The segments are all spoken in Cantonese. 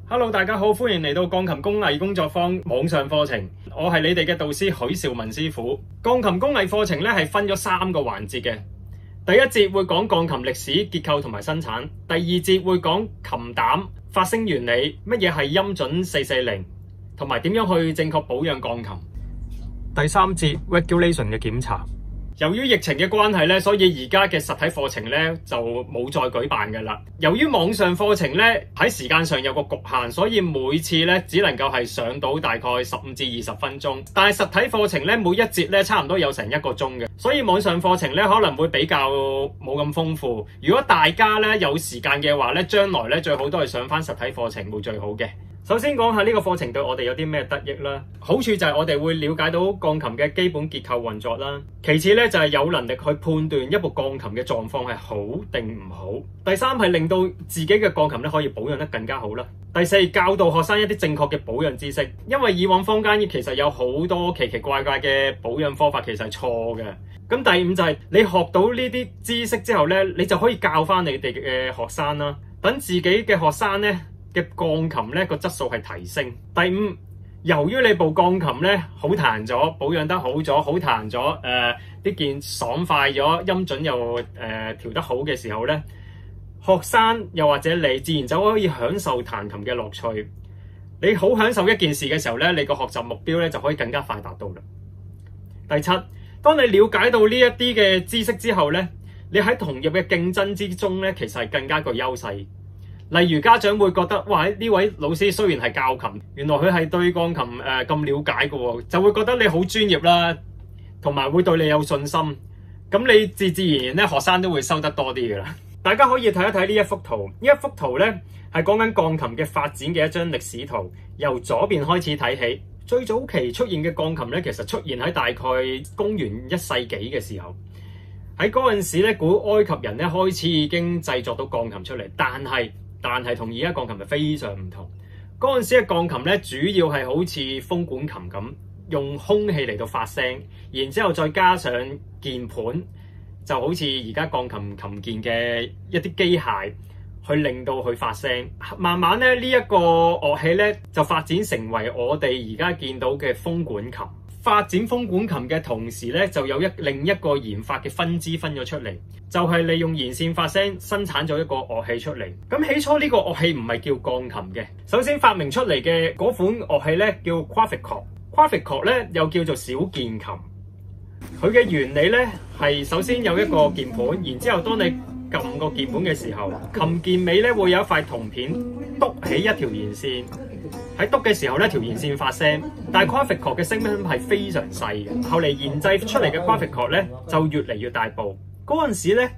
Hello， 大家好，歡迎嚟到鋼琴工藝工作坊網上課程。我係你哋嘅導師許兆文師傅。鋼琴工藝課程咧係分咗3個環節嘅。第一節會講鋼琴歷史、結構同埋生產。第二節會講琴膽、發聲原理，乜嘢係音準440，同埋點樣去正確保養鋼琴。第三節 regulation 嘅檢查。由於疫情嘅關係咧，所以而家嘅實體課程咧就冇再舉辦㗎喇。由於網上課程咧喺時間上有個局限，所以每次咧只能夠係上到大概15至20分鐘。但係實體課程咧每一節咧差唔多有成1個鐘嘅，所以網上課程咧可能會比較冇咁豐富。如果大家咧有時間嘅話咧，將來咧最好都係上返實體課程會最好嘅。首先講下呢個課程對我哋有啲咩得益啦。好處就係我哋會了解到鋼琴嘅基本結構運作啦。其次咧就係有能力去判斷一部鋼琴嘅狀況係好定唔好。第三係令到自己嘅鋼琴咧可以保養得更加好啦。第四，教導學生一啲正確嘅保養知識，因為以往坊間其實有好多奇奇怪怪嘅保養方法，其實係錯嘅。咁第五就係你學到呢啲知識之後咧，你就可以教翻你哋嘅學生啦。等自己嘅學生咧嘅鋼琴咧個質素係提升。第五，由於你部鋼琴咧好彈咗，保養得好咗，好彈咗，啲鍵爽快咗，音準又調得好嘅時候咧，學生又或者你自然就可以享受彈琴嘅樂趣。你好享受一件事嘅時候咧，你個學習目標咧就可以更加快達到啦。第七，當你了解到呢一啲嘅知識之後咧，你喺同業嘅競爭之中咧，其實係更加具優勢。例如家長會覺得，哇！呢位老師雖然係教琴，原來佢係對鋼琴咁了解嘅喎，就會覺得你好專業啦，同埋會對你有信心。咁你自然咧，學生都會收得多啲嘅啦。大家可以睇一睇呢一幅圖，呢一幅圖咧係講緊鋼琴嘅發展嘅一張歷史圖，由左邊開始睇起。最早期出現嘅鋼琴咧，其實出現喺大概公元1世紀嘅時候。喺嗰陣時咧，古埃及人咧開始已經製作到鋼琴出嚟，但係同而家鋼琴係非常唔同。嗰陣時嘅鋼琴咧，主要係好似風管琴咁，用空氣嚟到發聲，然之後再加上鍵盤，就好似而家鋼琴琴鍵嘅一啲機械，去令到佢發聲。慢慢咧，呢一個樂器咧就發展成為我哋而家見到嘅風管琴。發展風管琴嘅同時咧，就有另一個研發嘅分支分咗出嚟，就係利用弦線發聲生產咗一個樂器出嚟。咁起初呢個樂器唔係叫鋼琴嘅，首先發明出嚟嘅嗰款樂器咧叫 clavichord 咧又叫做小鍵琴。佢嘅原理咧係首先有一個鍵盤，然之後當你撳個鍵盤嘅時候，琴鍵尾咧會有一塊銅片篤起一條弦線。喺篤嘅時候咧，條弦線發聲，但係 clavichord 嘅聲音係非常細嘅。後嚟研製出嚟嘅 clavichord 咧就越嚟越大部。嗰陣時咧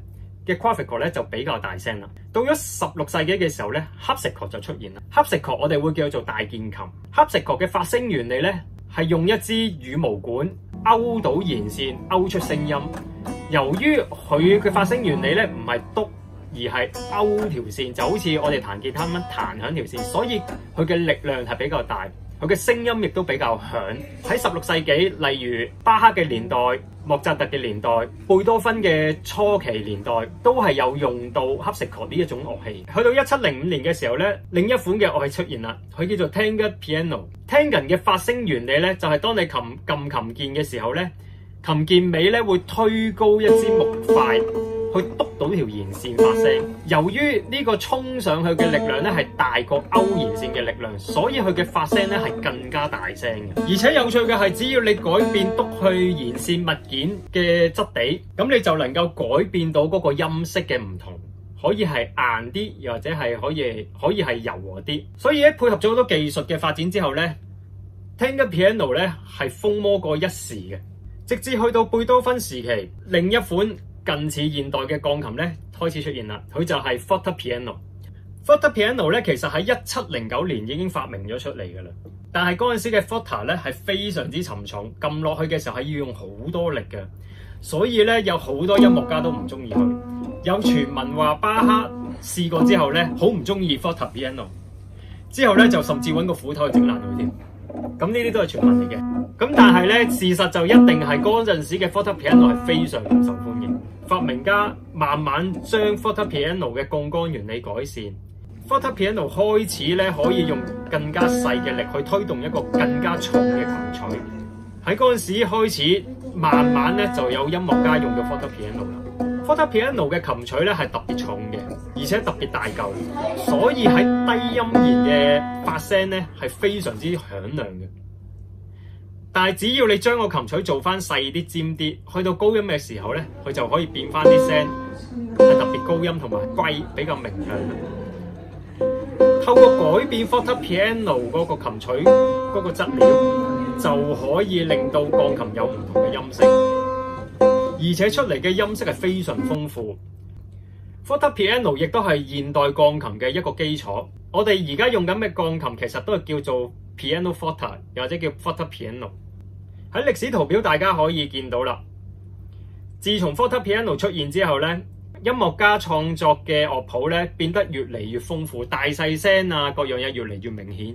嘅 clavichord 咧就比較大聲啦。到咗16世紀嘅時候咧，harpsichord 就出現啦。harpsichord 我哋會叫做大鍵琴。harpsichord 嘅發聲原理咧係用一支羽毛管勾到弦線，勾出聲音。由於佢嘅發聲原理咧唔係篤，而係勾條線，就好似我哋彈吉他咁樣彈響條線，所以佢嘅力量係比較大，佢嘅聲音亦都比較響。喺16世紀，例如巴赫嘅年代、莫扎特嘅年代、貝多芬嘅初期年代，都係有用到 harpsichord 呢一種樂器。去到1705年嘅時候咧，另一款嘅樂器出現啦，佢叫做 Tangen Piano。Tangen 嘅發聲原理咧，就係當你撳琴鍵嘅時候咧，琴鍵尾咧會推高一支木塊，去篤到條弦線發聲。由於呢個衝上去嘅力量咧係大過勾弦線嘅力量，所以佢嘅發聲咧係更加大聲嘅。而且有趣嘅係，只要你改變篤去弦線物件嘅質地，咁你就能夠改變到嗰個音色嘅唔同，可以係硬啲，又或者係可以係柔和啲。所以咧配合咗好多技術嘅發展之後咧，Tangen Piano 咧係風靡過一時嘅，直至去到貝多芬時期，另一款近似現代嘅鋼琴咧開始出現啦，佢就係 Forte Piano。Forte Piano 咧其實喺1709年已經發明咗出嚟㗎啦，但係嗰陣時嘅 Forte 咧係非常之沉重，撳落去嘅時候係要用好多力嘅，所以咧有好多音樂家都唔中意佢。有傳聞話巴赫試過之後咧好唔中意 Forte Piano， 之後咧就甚至揾個斧頭去整爛佢添。咁呢啲都係傳聞嚟嘅。咁但係咧事實就一定係嗰陣時嘅 Forte Piano 係非常唔受歡迎。發明家慢慢將 Forte Piano 嘅槓桿原理改善， fortepiano 開始咧可以用更加細嘅力去推動一個更加重嘅琴錘。喺嗰陣時開始，慢慢咧就有音樂家用到 fortepiano 啦。fortepiano 嘅琴錘咧係特別重嘅，而且特別大嚿，所以喺低音弦嘅發聲咧係非常之響亮嘅。但係只要你將個琴錘做翻細啲、尖啲，去到高音嘅時候咧，佢就可以變翻啲聲係特別高音同埋貴比較明亮。透過改變 fortepiano 嗰個琴錘嗰個質料，就可以令到鋼琴有唔同嘅音色，而且出嚟嘅音色係非常豐富。fortepiano 亦都係現代鋼琴嘅一個基礎。我哋而家用緊嘅鋼琴其實都係叫做 pianoforte， 又或者叫 fortepiano。喺歷史圖表大家可以見到啦。自從 fortepiano 出現之後咧，音樂家創作嘅樂譜咧變得越嚟越豐富，大細聲啊各樣嘢越嚟越明顯，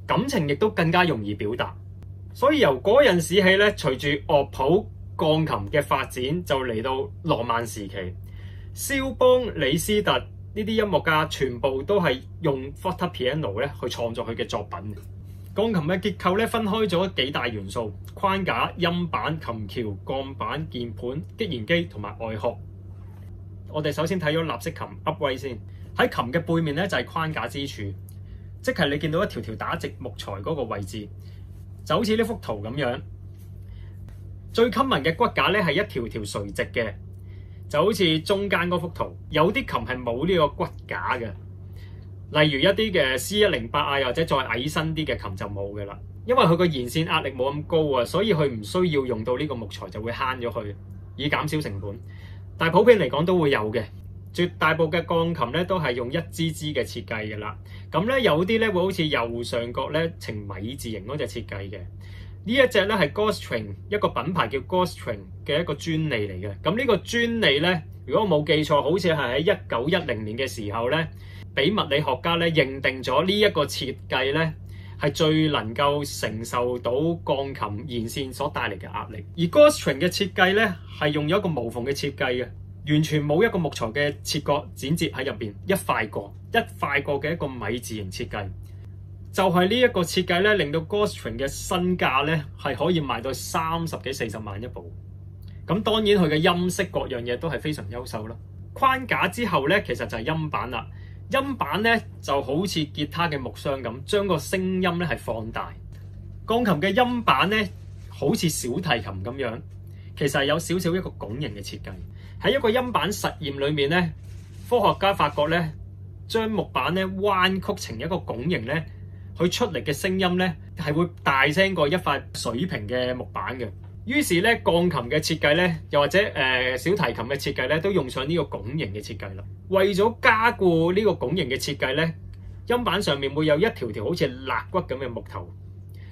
感情亦都更加容易表達。所以由嗰陣時起咧，隨住樂譜鋼琴嘅發展，就嚟到浪漫時期。肖邦、李斯特呢啲音樂家全部都係用 fortepiano 咧去創作佢嘅作品。鋼琴嘅結構咧分開咗幾大元素：框架、音板、琴橋、鋼板、鍵盤、擊弦機同埋外殼。我哋首先睇咗立式琴 upright 先。喺琴嘅背面咧就係框架支柱，即係你見到一條條打直木材嗰個位置，就好似呢幅圖咁樣。最 common 嘅骨架咧係一條條垂直嘅，就好似中間嗰幅圖。有啲琴係冇呢個骨架嘅。例如一啲嘅 C108啊，或者再矮身啲嘅琴就冇嘅啦，因為佢個弦線壓力冇咁高啊，所以佢唔需要用到呢個木材，就會慳咗佢，以減少成本。但係普遍嚟講都會有嘅，絕大部分嘅鋼琴咧都係用一支支嘅設計嘅啦。咁咧有啲咧會好似右上角咧呈米字形嗰隻設計嘅。呢一隻咧係 Goldstring 一個品牌叫 Goldstring 嘅一個專利嚟嘅。咁呢個專利咧，如果我冇記錯，好似係喺1910年嘅時候咧，俾物理學家咧認定咗呢一個設計咧係最能夠承受到鋼琴弦線所帶嚟嘅壓力。而 Goldstring 嘅設計咧係用咗一個無縫嘅設計嘅，完全冇一個木材嘅切割剪接喺入邊，一塊過嘅一個米字形設計。就係呢一個設計咧，令到 Goldstring 嘅身價咧係可以賣到30幾40萬一部。咁當然佢嘅音色各樣嘢都係非常優秀啦。框架之後咧，其實就係音板啦。音板咧就好似吉他嘅木箱咁，將個聲音咧係放大。鋼琴嘅音板咧好似小提琴咁樣，其實係有少少一個拱形嘅設計。喺一個音板實驗裏面咧，科學家發覺咧，將木板咧彎曲成一個拱形咧，佢出嚟嘅聲音咧係會大聲過一塊水平嘅木板嘅。於是咧，鋼琴嘅設計咧，又或者小提琴嘅設計咧，都用上呢個拱形嘅設計啦。為咗加固呢個拱形嘅設計咧，音板上面會有一條條好似肋骨咁嘅木頭。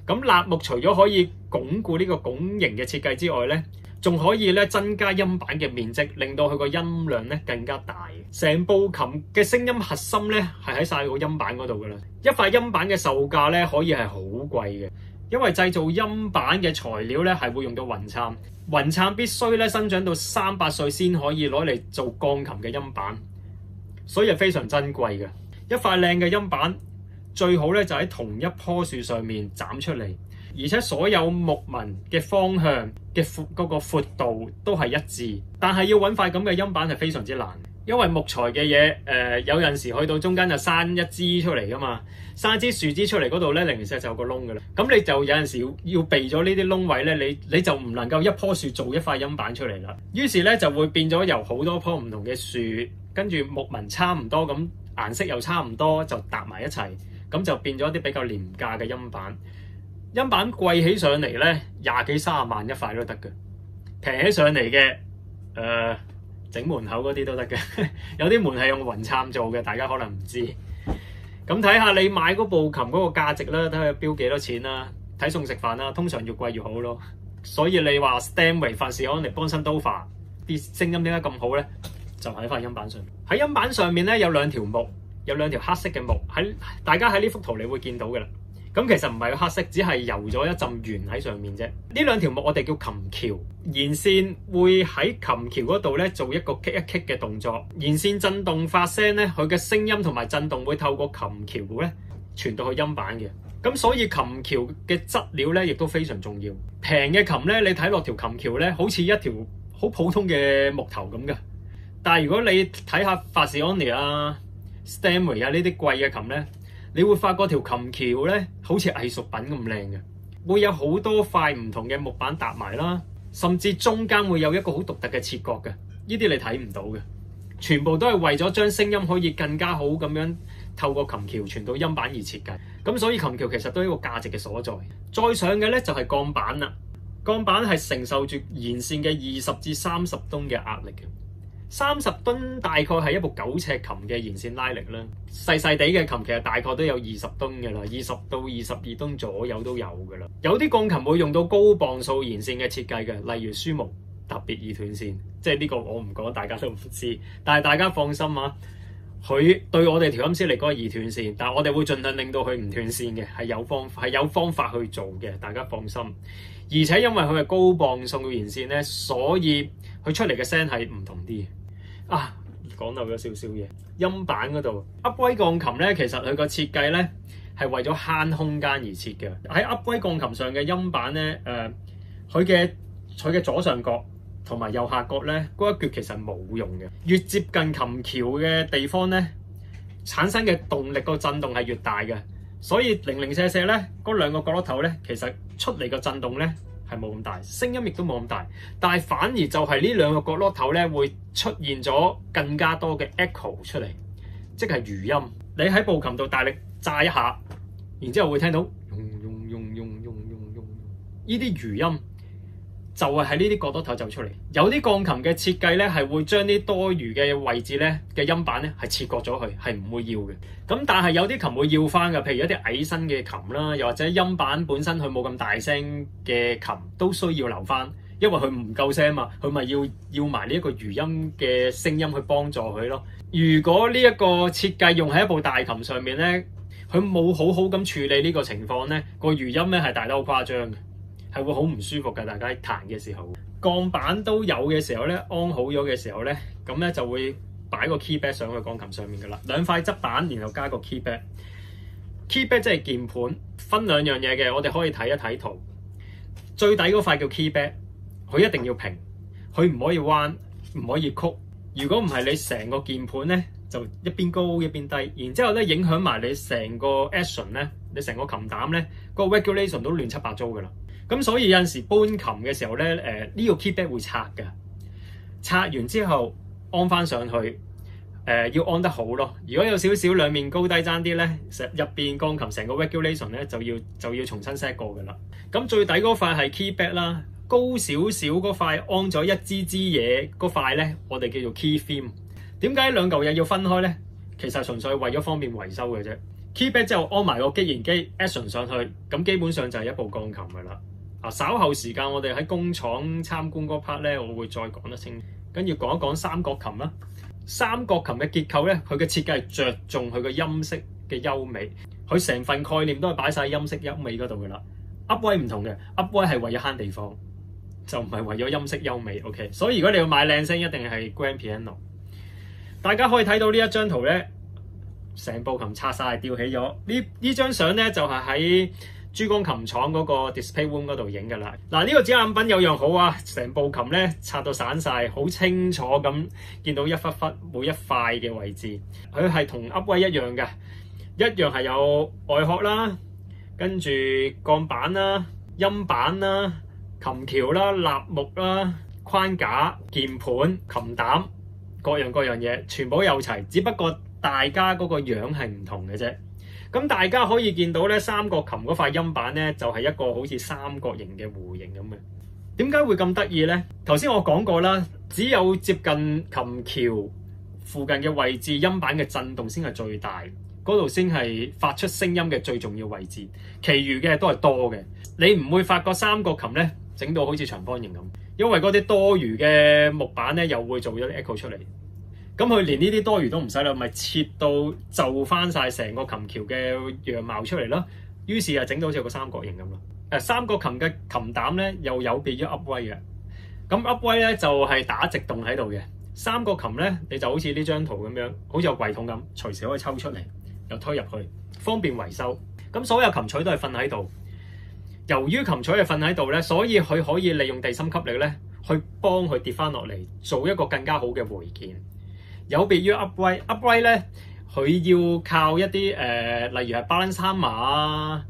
咁肋木除咗可以鞏固呢個拱形嘅設計之外咧，仲可以咧增加音板嘅面積，令到佢個音量咧更加大。成部琴嘅聲音核心咧係喺晒個音板嗰度噶啦。一塊音板嘅售價咧可以係好貴嘅。因為製造音板嘅材料咧係會用到雲杉，雲杉必須咧生長到300歲先可以攞嚟做鋼琴嘅音板，所以係非常珍貴嘅。一塊靚嘅音板最好咧就喺同一棵樹上面斬出嚟，而且所有木紋嘅方向嘅嗰個闊度都係一致。但係要揾塊咁嘅音板係非常之難，因為木材嘅嘢有陣時去到中間就生一支出嚟噶嘛。生一支樹枝出嚟嗰度咧，零零舍就有個窿噶啦。咁你就有陣時要避咗呢啲窿位咧，你就唔能夠一棵樹做一塊音板出嚟啦。於是咧就會變咗由好多棵唔同嘅樹，跟住木紋差唔多，咁顏色又差唔多，就搭埋一齊，咁就變咗一啲比較廉價嘅音板。音板貴起上嚟咧，20幾30萬一塊都得嘅。平起上嚟嘅，整門口嗰啲都得嘅。有啲門係用雲杉做嘅，大家可能唔知。咁睇下你買嗰部琴嗰個價值啦，睇下標幾多錢啦，睇餸食飯啦，通常越貴越好咯。所以你話 Steinway 凡士安尼邦森都華啲聲音點解咁好咧？就喺塊音板上面。喺音板上面咧有兩條木，有兩條黑色嘅木，大家喺呢幅圖你會見到嘅啦。咁其實唔係個黑色，只係油咗一陣鉛喺上面啫。呢兩條木我哋叫琴橋，弦線會喺琴橋嗰度咧做一個棘一棘嘅動作，弦線震動發聲咧，佢嘅聲音同埋震動會透過琴橋咧傳到去音板嘅。咁所以琴橋嘅質料咧亦都非常重要。平嘅琴咧，你睇落條琴橋咧，好似一條好普通嘅木頭咁嘅。但係如果你睇下法士安尼啊、Steinway 啊呢啲貴嘅琴咧，你會發覺條琴橋咧好似藝術品咁靚嘅，會有好多塊唔同嘅木板搭埋啦，甚至中間會有一個好獨特嘅切角嘅，呢啲你睇唔到嘅，全部都係為咗將聲音可以更加好咁樣透過琴橋傳到音板而設計。咁所以琴橋其實都係一個價值嘅所在。再上嘅咧就係鋼板啦，鋼板係承受住弦線嘅20至30噸嘅壓力嘅。30噸大概係一部9尺琴嘅弦線拉力啦，細細地嘅琴其實大概都有20噸嘅啦，20到22噸左右都有嘅啦。有啲鋼琴會用到高磅數弦線嘅設計嘅，例如舒毛特別易斷線，即係呢個我唔講，大家都唔知。但係大家放心啊，佢對我哋調音師嚟講係易斷線，但係我哋會盡量令到佢唔斷線嘅，係有方法去做嘅，大家放心。而且因為佢係高磅數嘅弦線咧，所以佢出嚟嘅聲係唔同啲。啊，講漏咗少少嘢，音板嗰度 Upway 鋼琴咧，其實佢個設計咧係為咗慳空間而設嘅。喺 Upway 鋼琴上嘅音板咧，佢嘅左上角同埋右下角咧，嗰一橛其實冇用嘅。越接近琴橋嘅地方咧，產生嘅動力個震動係越大嘅，所以零零舍舍咧，嗰兩個角落頭咧，其實出嚟個震動咧係冇咁大，聲音亦都冇咁大，但係反而就係呢兩個角落頭咧會出現咗更加多嘅 echo 出嚟，即係餘音。你喺部琴度大力炸一下，然之後會聽到呢啲餘音，就係喺呢啲角落頭走出嚟。有啲鋼琴嘅設計咧係會將啲多餘嘅位置咧嘅音板咧係切割咗佢，係唔會要嘅。咁但係有啲琴會要翻嘅，譬如一啲矮身嘅琴啦，又或者音板本身佢冇咁大聲嘅琴都需要留翻，因為佢唔夠聲嘛，佢咪要埋呢一個餘音嘅聲音去幫助佢咯。如果呢一個設計用喺一部大琴上面咧，佢冇好好咁處理呢個情況咧，個餘音咧係大得好誇張嘅，係會好唔舒服嘅。大家彈嘅時候，鋼板都有嘅時候咧，安好咗嘅時候咧，咁咧就會擺個 keypad 上去鋼琴上面噶啦，兩塊側板，然後加個 keypad。keypad 即係鍵盤，分兩樣嘢嘅，我哋可以睇一睇圖。最底嗰塊叫 keypad， 佢一定要平，佢唔可以彎，唔可以曲。如果唔係，你成個鍵盤咧就一邊高一邊低，然之後咧影響埋你成個 action 咧，你成個琴膽咧個 regulation 都亂七八糟噶啦。咁所以有陣時搬琴嘅時候咧，呢個 keypad 會拆嘅，拆完之後安翻上去，要安得好咯。如果有少少兩面高低爭啲咧，入邊鋼琴成個 regulation 咧就要重新 set 過噶啦。咁最底嗰塊係 keypad 啦，高少少嗰塊安咗一支嘢嗰塊咧，我哋叫做 key theme。點解兩嚿嘢要分開咧？其實純粹係為咗方便維修嘅啫。keypad 之後安埋個擊弦機 action 上去，咁基本上就係一部鋼琴噶啦。稍後時間我哋喺工廠參觀嗰 part 咧，我會再講得清，跟住講一講三角琴啦。三角琴嘅結構咧，佢嘅設計係着重佢個音色嘅優美，佢成份概念都係擺晒音色優美嗰度噶啦。Upway 唔同嘅 ，Upway 係為咗慳地方，就唔係為咗音色優美。OK， 所以如果你要買靚聲，一定係 Grand Piano。大家可以睇到呢一張圖咧，成部琴拆晒吊起咗。呢張相咧就係喺珠江琴廠嗰個 display room 嗰度影㗎啦。嗱，呢個展覽品有樣好啊，成部琴咧拆到散晒，好清楚咁見到一忽忽每一塊嘅位置。佢係同 Upway 一樣嘅，一樣係有外殼啦，跟住鋼板啦、音板啦、琴橋啦、立木啦、框架、鍵盤、琴膽，各樣嘢全部有齊，只不過大家嗰個樣係唔同嘅啫。咁大家可以見到咧，三角琴嗰塊音板咧就係一個好似三角形嘅弧形咁嘅。點解會咁得意咧？頭先我講過啦，只有接近琴橋附近嘅位置，音板嘅震動先係最大，嗰度先係發出聲音嘅最重要位置。其餘嘅都係多嘅。你唔會發覺三角琴咧整到好似長方形咁，因為嗰啲多餘嘅木板咧又會做咗啲 echo 出嚟。咁佢連呢啲多餘都唔使啦，咪切到就翻晒成個琴橋嘅樣貌出嚟咯。於是就整到好似個三角形咁咯。三角琴嘅琴膽咧又有別於 upright 嘅。咁 upright 咧就係打直動喺度嘅，三角琴咧你就好似呢張圖咁樣，好似有櫃桶咁，隨時可以抽出嚟又推入去，方便維修。咁所有琴錘都係瞓喺度。由於琴錘係瞓喺度咧，所以佢可以利用地心吸力咧，去幫佢跌翻落嚟，做一個更加好嘅回鍵。有別於 upright 咧，佢要靠一啲例如係 balance hammer 啊、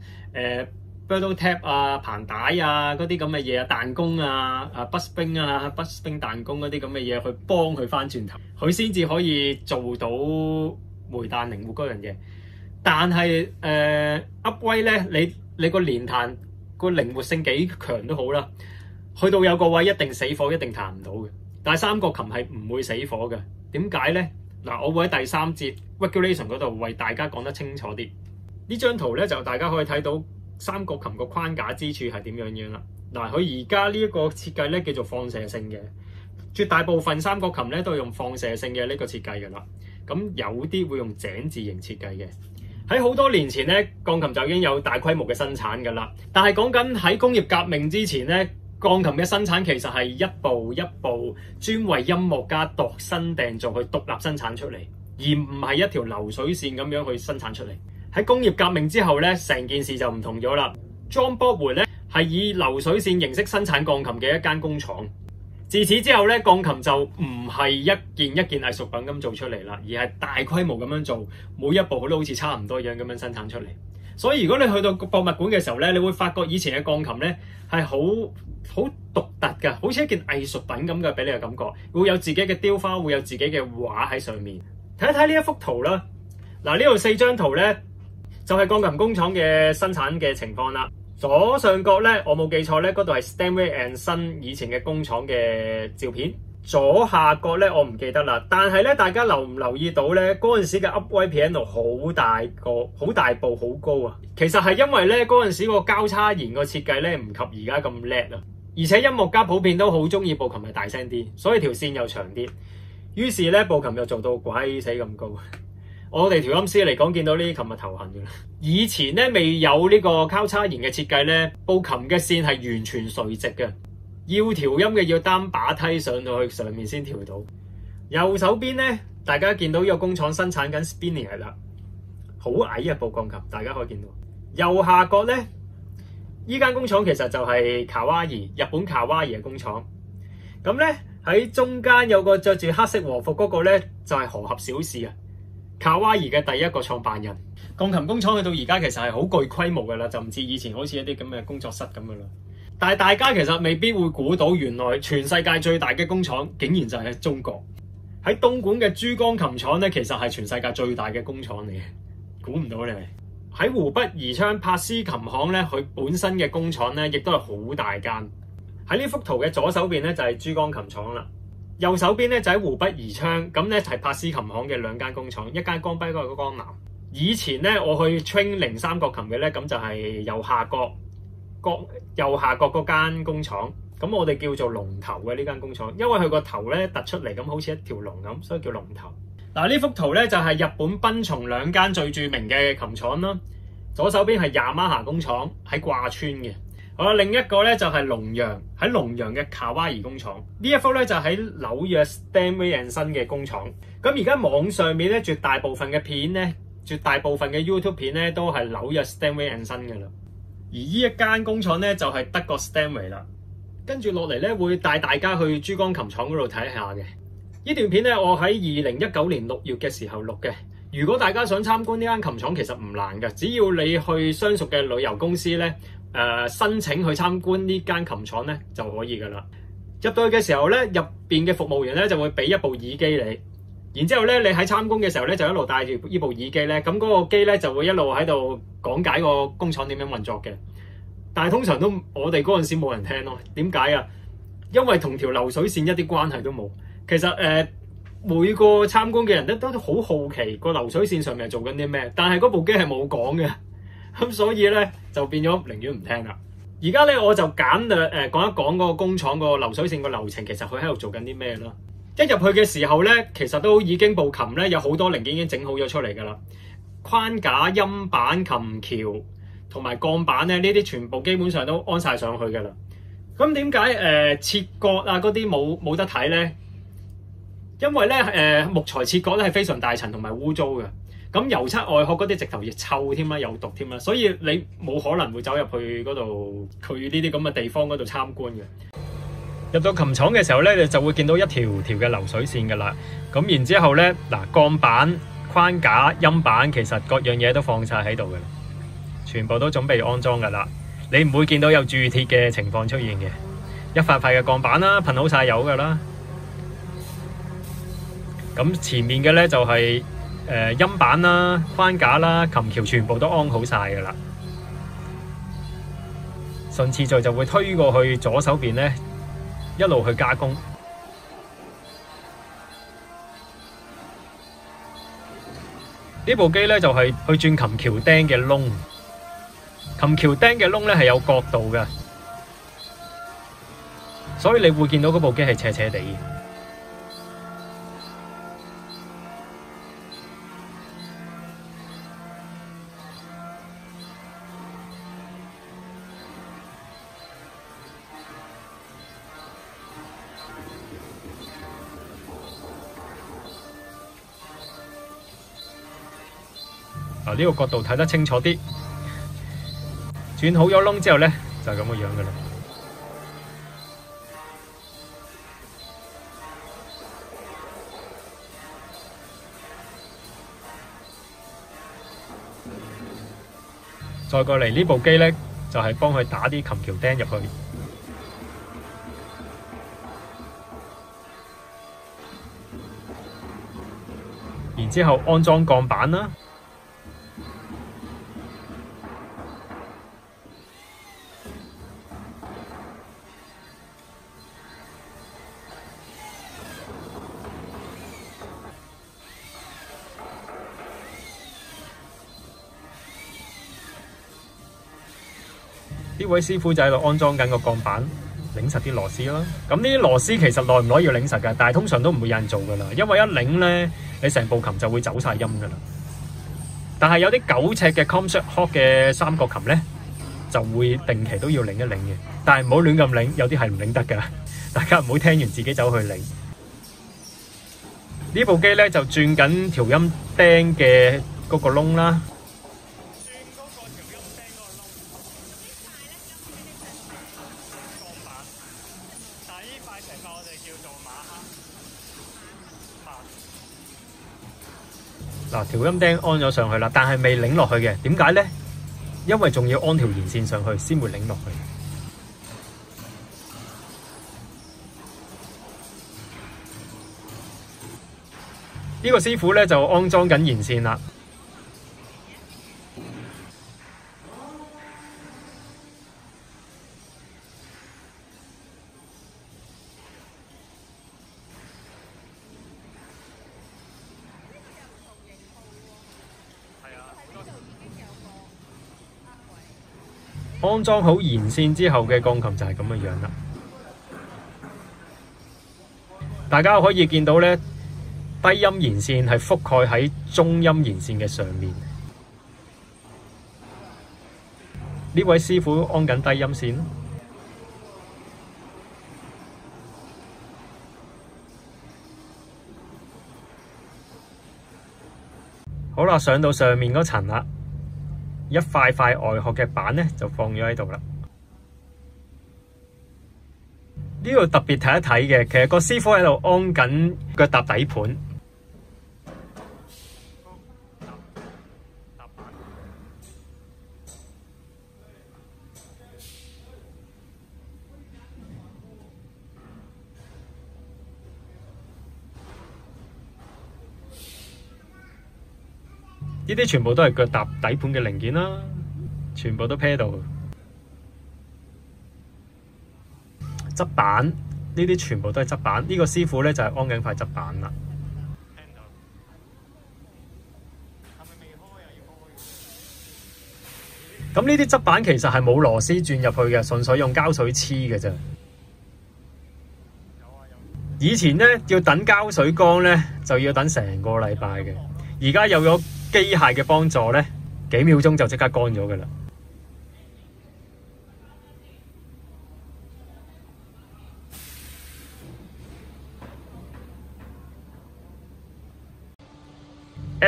Bridle tap 啊、棚帶啊嗰啲咁嘅嘢啊、彈弓啊、bus spring 啊、bus spring 彈弓嗰啲咁嘅嘢去幫佢翻轉頭，佢先至可以做到回彈靈活嗰樣嘢。但係upright 咧，你個連彈個靈活性幾強都好啦，去到有個位一定死火，一定彈唔到嘅。但係三角琴係唔會死火嘅，點解咧？嗱，我會喺第三節 regulation 嗰度為大家講得清楚啲。呢張圖咧就大家可以睇到三角琴個框架之處係點樣啦。嗱，佢而家呢一個設計咧叫做放射性嘅，絕大部分三角琴咧都係用放射性嘅呢個設計嘅啦。咁有啲會用井字形設計嘅。喺好多年前咧，鋼琴就已經有大規模嘅生產㗎啦。但係講緊喺工業革命之前咧，鋼琴嘅生產其實係一步一步專為音樂家度身訂造去獨立生產出嚟，而唔係一條流水線咁樣去生產出嚟。喺工業革命之後咧，成件事就唔同咗啦。John Bockwood 咧係以流水線形式生產鋼琴嘅一間工廠。自此之後咧，鋼琴就唔係一件一件藝術品咁做出嚟啦，而係大規模咁樣做，每一部都好似差唔多樣咁樣生產出嚟。所以如果你去到博物館嘅時候咧，你會發覺以前嘅鋼琴咧係好獨特㗎，好似一件藝術品咁嘅俾你嘅感覺，會有自己嘅雕花，會有自己嘅畫喺上面。睇一睇呢一幅圖啦，嗱，呢度4張圖咧就係鋼琴工廠嘅生產嘅情況啦。左上角咧，我冇記錯咧，嗰度係 Steinway & Son 以前嘅工廠嘅照片。左下角咧，我唔記得啦。但係咧，大家留唔留意到咧，嗰陣時嘅 upright piano 好大個、好大部、好高啊！其實係因為咧嗰陣時個交叉弦個設計咧唔及而家咁叻啊，而且音樂家普遍都好中意部琴係大聲啲，所以條線又長啲。於是咧，部琴又做到鬼死咁高。我哋調音師嚟講，見到呢啲琴咪頭痕嘅啦。以前咧未有呢個交叉弦嘅設計咧，部琴嘅線係完全垂直嘅，要調音嘅要擔把梯上到去上面先調到。右手邊咧，大家見到呢個工廠生產緊 Spinning 啦，好矮一部鋼琴，大家可以見到。右下角咧，呢間工廠其實就係卡哇伊，日本卡哇伊嘅工廠。咁咧喺中間有個着住黑色和服嗰個咧，就係河合小士啊。卡哇伊嘅第一個創辦人。鋼琴工廠去到而家其實係好具規模嘅啦，就唔似以前好似一啲咁嘅工作室咁嘅啦。但係大家其實未必會估到，原來全世界最大嘅工廠竟然就係喺中國。喺東莞嘅珠江琴廠咧，其實係全世界最大嘅工廠嚟嘅，估唔到你咪。喺湖北宜昌柏斯琴行咧，佢本身嘅工廠咧，亦都係好大間。喺呢幅圖嘅左手邊咧就係珠江琴廠啦。右手邊咧就喺湖北宜昌，咁咧係柏斯琴行嘅兩間工廠，一間江北，一個江南。以前咧我去 train 零三角琴嘅咧，咁就係右下角嗰間工廠，咁我哋叫做龍頭嘅呢間工廠，因為佢個頭咧突出嚟咁，好似一條龍咁，所以叫龍頭。嗱，呢幅圖咧就係日本濱松兩間最著名嘅琴廠啦。左手邊係雅馬哈工廠喺掛村嘅。好啦，另一個咧就係龍陽，喺龍陽嘅卡哇伊工廠。呢一幅咧就喺紐約 Steinway & Son 嘅工廠。咁而家網上面咧絕大部分嘅片咧，絕大部分嘅 YouTube 片咧都係紐約 Steinway & Son 嘅啦。而呢一間工廠咧就係德國 Steinway 啦。跟住落嚟咧會帶大家去珠江琴廠嗰度睇下嘅。呢段片咧我喺2019年6月嘅時候錄嘅。如果大家想參觀呢間琴廠，其實唔難嘅，只要你去相熟嘅旅遊公司咧。申請去參觀呢間琴廠咧就可以噶啦。入到去嘅時候咧，入邊嘅服務員咧就會俾一部耳機你，然之後咧你喺參觀嘅時候咧就一路帶住呢部耳機咧，咁嗰個機咧就會一路喺度講解個工廠點樣運作嘅。但係通常都我哋嗰陣時冇人聽咯，點解啊？因為同條流水線一啲關係都冇。其實每個參觀嘅人咧都好好奇個流水線上面係做緊啲咩，但係嗰部機係冇講嘅。咁所以咧就變咗寧願唔聽啦。而家咧我就簡略講一講嗰個工廠個流水線個流程，其實佢喺度做緊啲咩啦。一入去嘅時候咧，其實都已經部琴咧有好多零件已經整好咗出嚟㗎啦。框架、音板、琴橋同埋鋼板咧，呢啲全部基本上都安晒上去㗎啦。咁點解切割啊嗰啲冇得睇咧？因為咧木材切割咧係非常大塵同埋污糟嘅。咁油漆外殼嗰啲直頭亦臭添啦，有毒添啦，所以你冇可能會走入去嗰度，佢呢啲咁嘅地方嗰度參觀嘅。入到琴廠嘅時候咧，你就會見到一條條嘅流水線噶啦。咁然之後咧，嗱，鋼板、框架、陰板，其實各樣嘢都放晒喺度嘅，全部都準備安裝噶啦。你唔會見到有鑄鐵嘅情況出現嘅，一塊塊嘅鋼板啦，噴好晒油噶啦。咁前面嘅咧就係陰板啦、框架啦、琴橋全部都安好晒噶啦。順次序就會推過去左手邊咧，一路去加工。呢部機咧就係去轉琴橋釘嘅窿，琴橋釘嘅窿咧係有角度嘅，所以你會見到嗰部機係斜斜地。呢個角度睇得清楚啲，轉好咗窿之後咧，就係咁嘅樣噶啦。再過嚟呢部機咧，就係幫佢打啲琴橋釘入去，然之後安裝鋼板啦。呢位師傅就喺度安裝緊個鋼板，擰實啲螺絲啦。咁呢啲螺絲其實耐唔耐要擰實㗎，但係通常都唔會有人做㗎啦，因為一擰咧，你成部琴就會走晒音㗎啦。但係有啲9尺嘅 Comsort Hawk 嘅三角琴咧，就會定期都要擰一擰嘅，但係唔好亂咁擰，有啲係唔擰得㗎。大家唔好聽完自己走去擰。呢部機咧就轉緊調音釘嘅嗰個窿啦。嗱，調音釘安咗上去啦，但係未擰落去嘅，點解咧？因為仲要安條弦線上去先會擰落去。呢個師傅咧就安裝緊弦線啦。安裝好弦線之後嘅鋼琴就係咁嘅樣啦。大家可以見到咧，低音弦線係覆蓋喺中音弦線嘅上面。呢位師傅安緊低音線。好啦，上到上面嗰層啦。一塊塊外殼嘅板咧就放咗喺度啦。呢度特別睇一睇嘅，其實個師傅喺度安緊腳踏底盤。呢啲全部都係腳踏底盤嘅零件啦，全部都 pair 到。側板呢啲全部都係側板，呢個師傅咧就係安緊塊側板啦。咁呢啲側板其實係冇螺絲轉入去嘅，純粹用膠水黐嘅啫。以前咧要等膠水乾咧，就要等成個禮拜嘅。而家有咗機械嘅幫助咧，幾秒鐘就即刻乾咗㗎啦。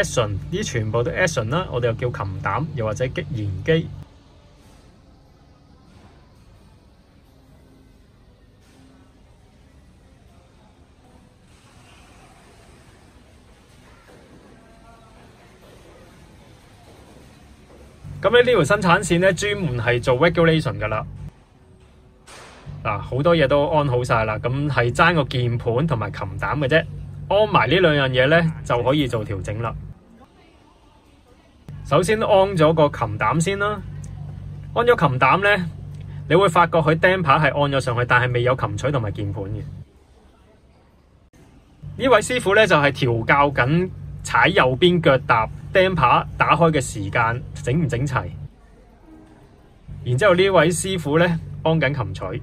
action， 呢啲全部都 action 啦，我哋又叫琴膽，又或者擊弦機。咁咧呢條生產線咧專門係做 regulation 噶啦。嗱，好多嘢都安好晒啦，咁係爭個鍵盤同埋琴膽嘅啫，安埋呢兩樣嘢咧就可以做調整啦。首先安咗個琴膽先啦，安咗琴膽咧，你會發覺佢 damper 係安咗上去，但係未有琴錘同埋鍵盤嘅。呢位師傅咧就係調校緊踩右邊腳踏 damper 打開嘅時間整唔整齊，然之後呢位師傅咧安緊琴錘。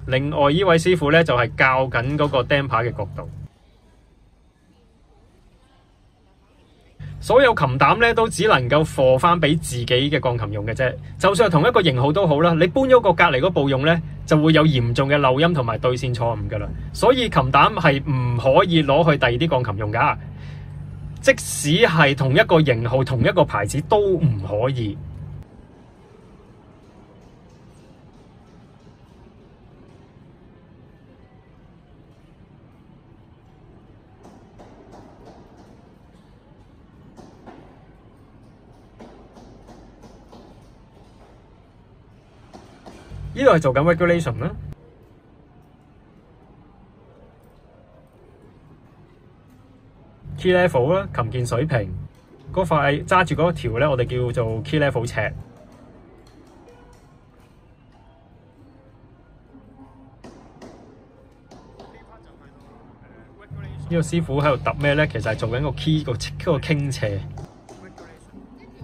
另外呢位師傅咧就係校緊嗰個 damper 嘅角度。所有琴膽咧都只能夠貨翻俾自己嘅鋼琴用嘅啫，就算係同一個型號都好啦，你搬咗個隔離嗰部用咧，就會有嚴重嘅漏音同埋對線錯誤噶啦。所以琴膽係唔可以攞去第二啲鋼琴用噶，即使係同一個型號、同一個牌子都唔可以。呢度係做緊 regulation 啦 ，key level 啦，琴鍵水平嗰塊揸住嗰條咧，我哋叫做 key level 尺。呢個師傅喺度揼咩咧？其實係做緊個 key 個傾斜。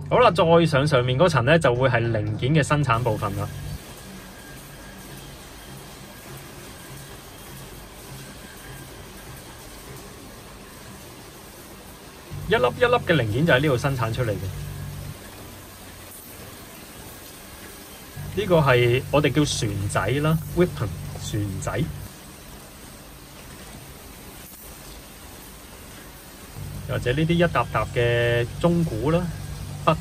好啦，再上面嗰層咧，就會係零件嘅生產部分啦。一粒一粒嘅零件就喺呢度生產出嚟嘅。呢個係我哋叫旋仔啦 ，weapon 旋仔。或者呢啲一沓沓嘅鐘鼓啦，筆。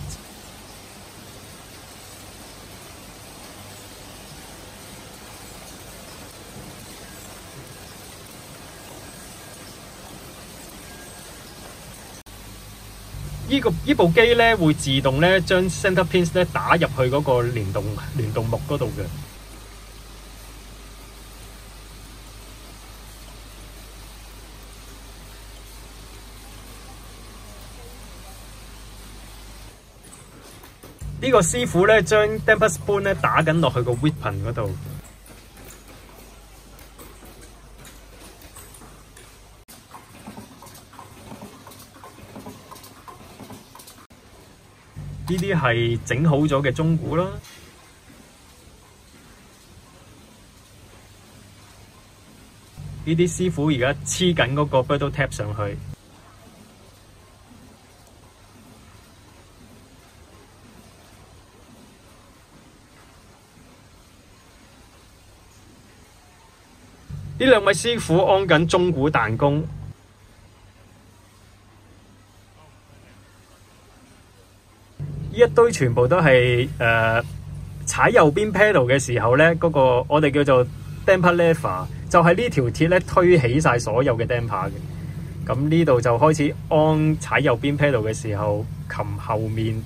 呢部機咧會自動咧將 center pins 咧打入去嗰個聯動木嗰度嘅。呢個師傅咧將 damper spoon 咧打緊落去個 weapon 嗰度。呢啲係整好咗嘅鐘鼓啦，呢啲師傅而家黐緊嗰個 Birdo Tap 上去。呢兩位師傅安緊鐘鼓彈弓。呢一堆全部都係踩右邊 pedal 嘅時候咧，嗰個我哋叫做 damper lever， 就係呢條鐵咧推起晒所有嘅 damper 嘅。咁呢度就開始安踩右邊 pedal 嘅時候，琴後面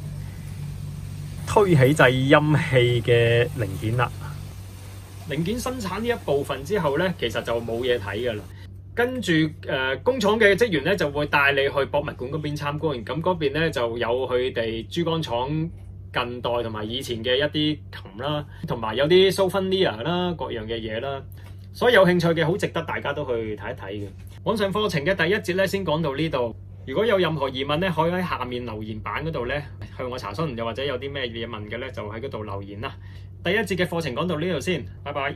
推起製音器嘅零件啦。零件生產呢一部分之後咧，其實就冇嘢睇噶啦。跟住工廠嘅職員咧就會帶你去博物館嗰邊參觀，咁嗰邊咧就有佢哋珠江廠近代同埋以前嘅一啲琴啦，同埋有啲 souvenir 啦，各樣嘅嘢啦。所以有興趣嘅好值得大家都去睇一睇嘅。網上課程嘅第一節咧先講到呢度，如果有任何疑問咧，可以喺下面留言板嗰度咧向我查詢，又或者有啲咩嘢問嘅咧，就喺嗰度留言啦。第一節嘅課程講到呢度先，拜拜。